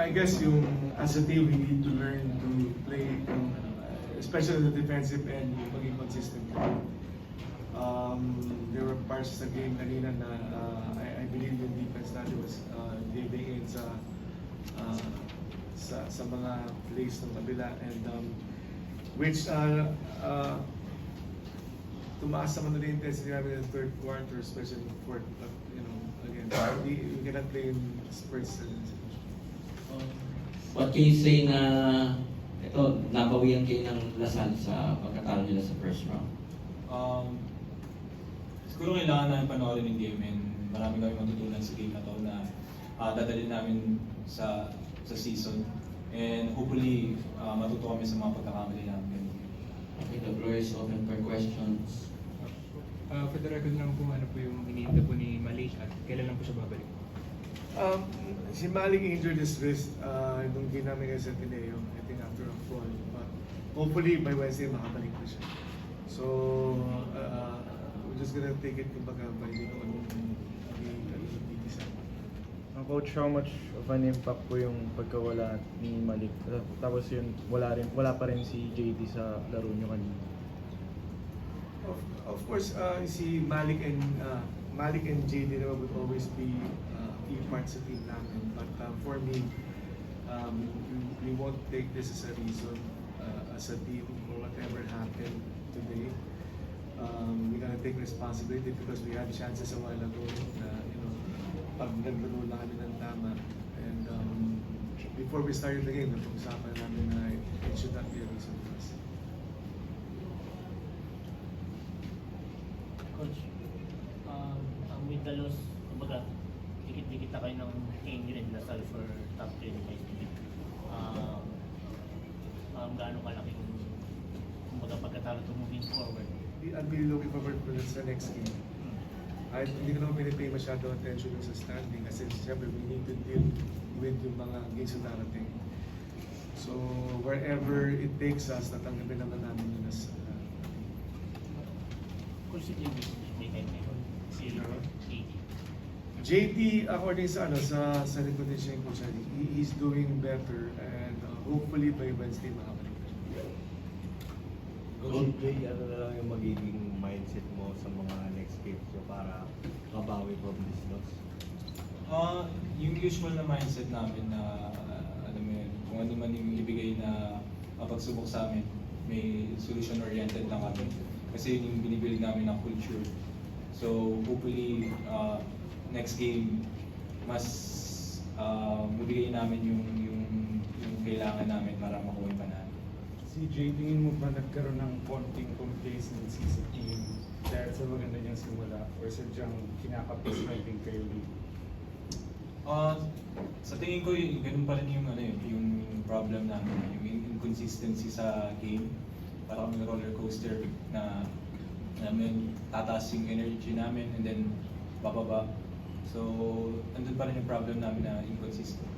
I guess yung as a team, we need to learn to play, especially on the defensive end, yung maging consistent. There were parts sa game kanina na I believe yung defense natin was giving in sa mga plays ng kabila, and which tumaas naman na yung intensity namin in the third quarter, especially in the fourth. But again, we cannot play in Spurs. What can you say na ito, nabawian kayo ng Lasal sa pagkatalo nila sa first round? Siguro kailangan namin panoorin yung game, and marami kami matutunan sa game na to na dadalhin namin sa season, and hopefully matuto kami sa mga pagkakamali namin. Okay, the floor is open for questions. For the record lang po, ano po yung iniinda po ni Malik at kailan lang po siya babalik? Si Malik injured his wrist nung game namin kay Centineo, I think after a fall. But hopefully by Wednesday makabalik na siya. So we're just gonna take it kumbaga by the isa. Coach, how much of an impact po yung pagkawala ni Malik? Tapos yun, wala pa rin si JD sa laro nyo kanina. Of course, si Malik and JD naman would always be key parts sa team namin. But for me, we won't take this as a reason as a team or whatever happened today. We're gonna take responsibility because we had chances a while ago na pag naglaro lang kami ng tama. And before we started the game, napag-usapan namin na it should not be a reason for us. Coach, with the loss, kumbaga, dikit-dikit na kayo ng Angel and Lasal for top 25 team. Gaano kalaking, kumbaga, pagkatalo to moving forward? I'll be looking forward for the next game. Hindi ko naman pinipay masyado attention sa standing kasi siyempre we need to deal with yung mga games na darating. So wherever it takes us, tatanggapin naman namin yun as Coach, si JD, may time na yun. Si JD. JT, according sa sa recognition ko siya, he's doing better, and hopefully by Wednesday makabalik na siya. Coach Jay, ano na lang yung magiging mindset mo sa mga next games so para mabawi from this loss? Yung usual na mindset namin na alam mo yun, kung ano man yung ibigay na pagsubok sa amin, may solution-oriented lang kami. Kasi yun yung binibuild namin ng culture. So hopefully next game mas mabigay namin yung kailangan namin para makuha yung panalo. Si Jay, tingin mo ba nagkaroon ng konting complacency sa team dahil sa maganda niyang simula or sadyang kinakapis natin kayo dito? Sa tingin ko, ganun pa rin yung problem namin, yung inconsistency sa game. Parang may roller coaster na tataas yung energy namin and then bababa. So, andun pa rin yung problem namin na inconsistent.